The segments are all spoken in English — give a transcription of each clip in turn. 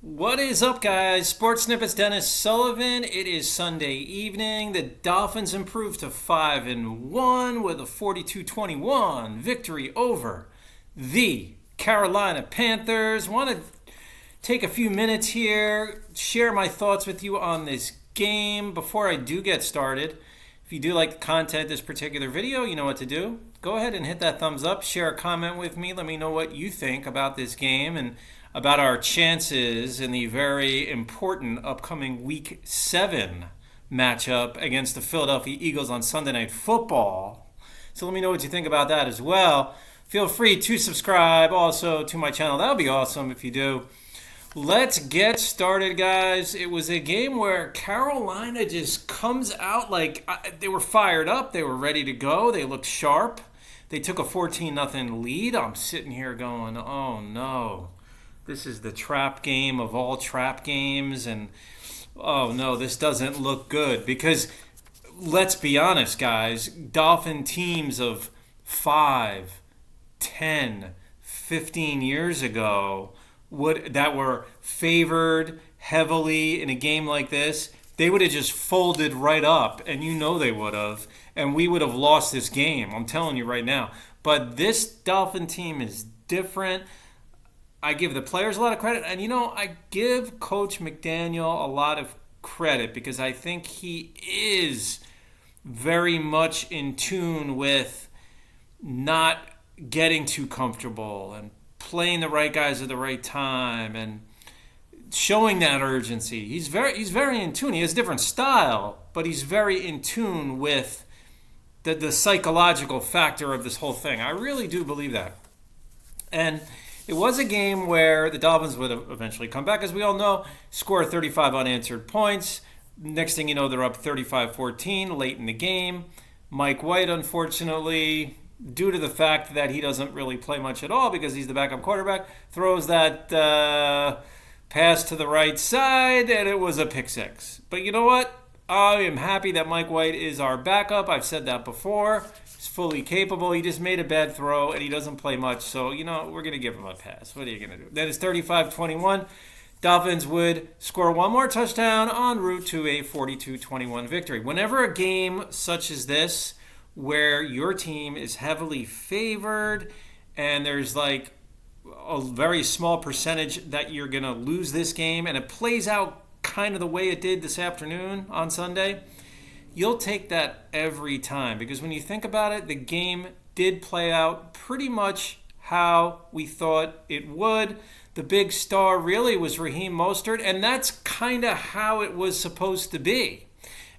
What is up, guys? Sports Snippets Dennis Sullivan. It is Sunday evening. The Dolphins improved to 5-1 with a 42-21 victory over the Carolina Panthers. Want to take a few minutes here, share my thoughts with you on this game before I do get started. If you do like the content of this particular video, you know what to do. Go ahead and hit that thumbs up, share a comment with me, let me know what you think about this game and about our chances in the very important upcoming Week 7 matchup against the Philadelphia Eagles on Sunday Night Football. So let me know what you think about that as well. Feel free to subscribe also to my channel. That would be awesome if you do. Let's get started, guys. It was a game where Carolina just comes out like they were fired up. They were ready to go. They looked sharp. They took a 14-0 lead. I'm sitting here going, oh no. This is the trap game of all trap games, and oh no, this doesn't look good because let's be honest, guys, Dolphin teams of 5, 10, 15 years ago that were favored heavily in a game like this, they would have just folded right up, and you know they would have, and we would have lost this game. I'm telling you right now. But this Dolphin team is different. I give the players a lot of credit. And, I give Coach McDaniel a lot of credit because I think he is very much in tune with not getting too comfortable and playing the right guys at the right time and showing that urgency. He's very in tune. He has a different style, but he's very in tune with the psychological factor of this whole thing. I really do believe that. And it was a game where the Dolphins would eventually come back, as we all know, score 35 unanswered points. Next thing you know, they're up 35-14 late in the game. Mike White, unfortunately, due to the fact that he doesn't really play much at all because he's the backup quarterback, throws that pass to the right side, and it was a pick six. But you know what? I am happy that Mike White is our backup. I've said that before. He's fully capable. He just made a bad throw, and he doesn't play much. So, we're going to give him a pass. What are you going to do? That is 35-21. Dolphins would score one more touchdown en route to a 42-21 victory. Whenever a game such as this, where your team is heavily favored and there's like a very small percentage that you're going to lose this game, and it plays out kind of the way it did this afternoon on Sunday, you'll take that every time. Because when you think about it, the game did play out pretty much how we thought it would. The big star really was Raheem Mostert, and that's kind of how it was supposed to be.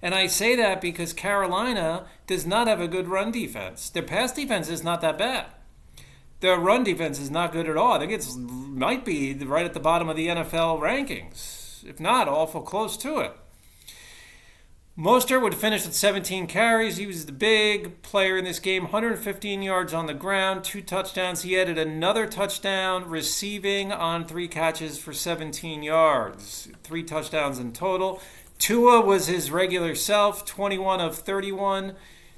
And I say that because Carolina does not have a good run defense. Their pass defense is not that bad. Their run defense is not good at all. I think it might be right at the bottom of the NFL rankings. If not, awful close to it. Mostert would finish with 17 carries. He was the big player in this game. 115 yards on the ground, 2 touchdowns. He added another touchdown receiving on 3 catches for 17 yards. 3 touchdowns in total. Tua was his regular self, 21 of 31,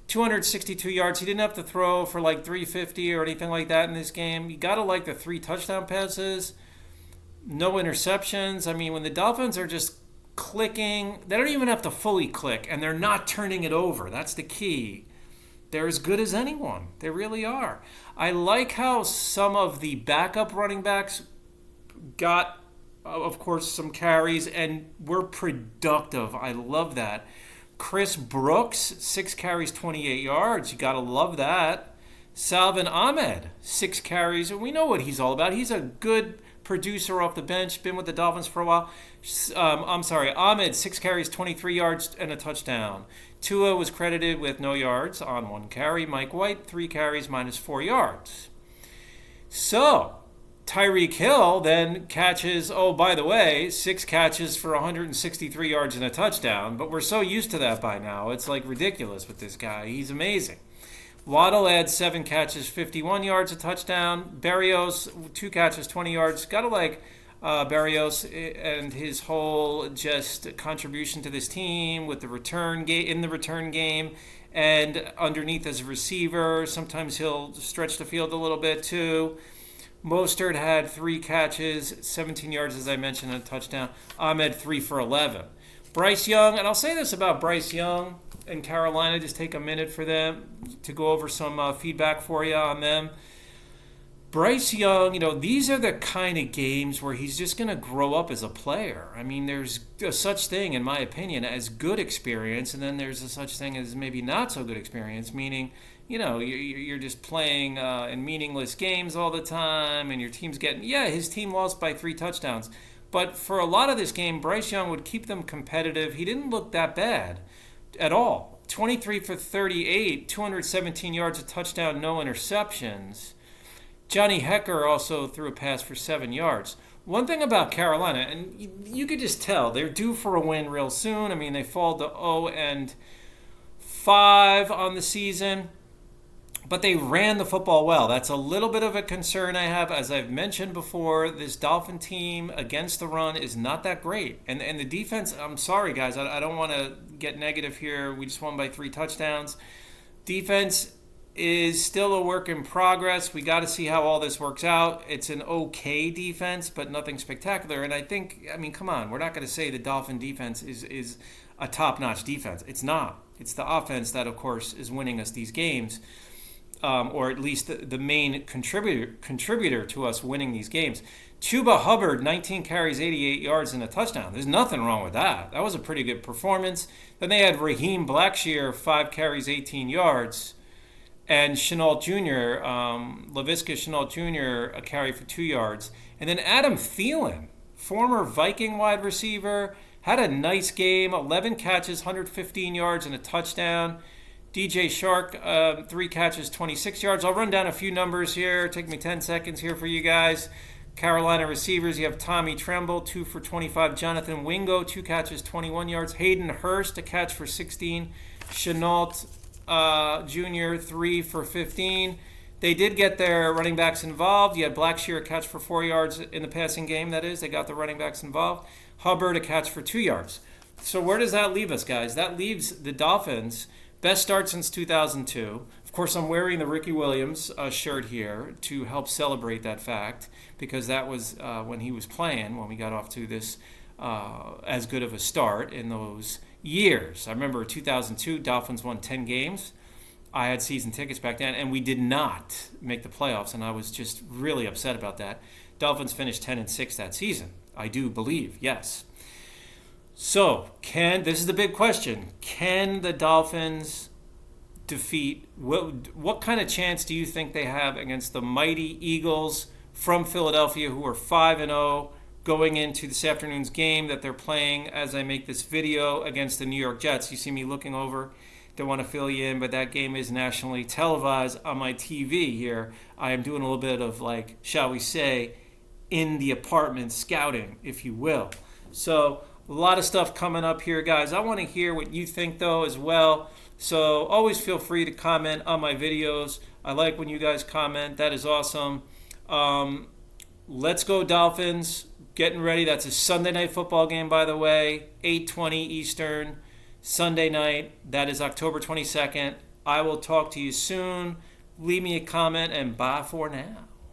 262 yards. He didn't have to throw for like 350 or anything like that in this game. You got to like the 3 touchdown passes. No interceptions. I mean, when the Dolphins are just clicking, they don't even have to fully click, and they're not turning it over. That's the key. They're as good as anyone. They really are. I like how some of the backup running backs got, of course, some carries and were productive. I love that. Chris Brooks, 6 carries, 28 yards. You got to love that. Salvin Ahmed, 6 carries. And we know what he's all about. He's a good producer off the bench, been with the Dolphins for a while. Ahmed, 6 carries, 23 yards, and a touchdown. Tua was credited with no yards on 1 carry. Mike White, 3 carries, minus 4 yards. So, Tyreek Hill then catches, oh, by the way, 6 catches for 163 yards and a touchdown. But we're so used to that by now. It's like ridiculous with this guy. He's amazing. Waddle adds 7 catches, 51 yards, a touchdown. Berrios, 2 catches, 20 yards. Gotta like Berrios and his whole just contribution to this team with the return in the return game and underneath as a receiver. Sometimes he'll stretch the field a little bit too. Mostert had 3 catches, 17 yards, as I mentioned, and a touchdown. Ahmed, 3 for 11. Bryce Young, and I'll say this about Bryce Young and Carolina, just take a minute for them to go over some feedback for you on them. Bryce Young, these are the kind of games where he's just going to grow up as a player. I mean, there's a such thing, in my opinion, as good experience, and then there's a such thing as maybe not so good experience, meaning, you're just playing in meaningless games all the time, and your team's his team lost by 3 touchdowns. But for a lot of this game, Bryce Young would keep them competitive. He didn't look that bad at all. 23 for 38, 217 yards, a touchdown, no interceptions. Johnny Hecker also threw a pass for 7 yards. One thing about Carolina, and you could just tell, they're due for a win real soon. I mean, they fall to 0-5 on the season, but they ran the football well. That's a little bit of a concern I have. As I've mentioned before, this Dolphin team against the run is not that great. And the defense, I'm sorry, guys, I don't want to get negative here. We just won by 3 touchdowns. Defense is still a work in progress. We got to see how all this works out. It's an okay defense, but nothing spectacular. And I think, come on, we're not going to say the Dolphin defense is a top-notch defense. It's not. It's the offense that, of course, is winning us these games, or at least the main contributor to us winning these games. Chuba Hubbard, 19 carries, 88 yards, and a touchdown. There's nothing wrong with that. That was a pretty good performance. Then they had Raheem Blackshear, 5 carries, 18 yards. And Chenault Jr., Laviska Chenault Jr., a carry for 2 yards. And then Adam Thielen, former Viking wide receiver, had a nice game, 11 catches, 115 yards, and a touchdown. DJ Shark, 3 catches, 26 yards. I'll run down a few numbers here. Take me 10 seconds here for you guys. Carolina receivers, you have Tommy Tremble, 2 for 25. Jonathan Wingo, 2 catches, 21 yards. Hayden Hurst, a catch for 16. Chenault Jr., 3 for 15. They did get their running backs involved. You had Blackshear, a catch for 4 yards in the passing game, that is. They got the running backs involved. Hubbard, a catch for 2 yards. So where does that leave us, guys? That leaves the Dolphins' best start since 2002. Of course, I'm wearing the Ricky Williams shirt here to help celebrate that fact, because that was when he was playing, when we got off to this as good of a start in those years. I remember 2002, Dolphins won 10 games. I had season tickets back then, and we did not make the playoffs, and I was just really upset about that. Dolphins finished 10-6 that season, I do believe, yes. So, this is the big question. Can the Dolphins defeat, what kind of chance do you think they have against the mighty Eagles from Philadelphia, who are 5-0, going into this afternoon's game that they're playing as I make this video against the New York Jets? You see me looking over. Don't want to fill you in, but that game is nationally televised on my TV here. I am doing a little bit of, shall we say, in the apartment scouting, if you will. So a lot of stuff coming up here, guys. I want to hear what you think, though, as well. So always feel free to comment on my videos. I like when you guys comment. That is awesome. Let's go Dolphins. Getting ready. That's a Sunday night football game, by the way. 8:20 Eastern, Sunday night. That is October 22nd. I will talk to you soon. Leave me a comment, and bye for now.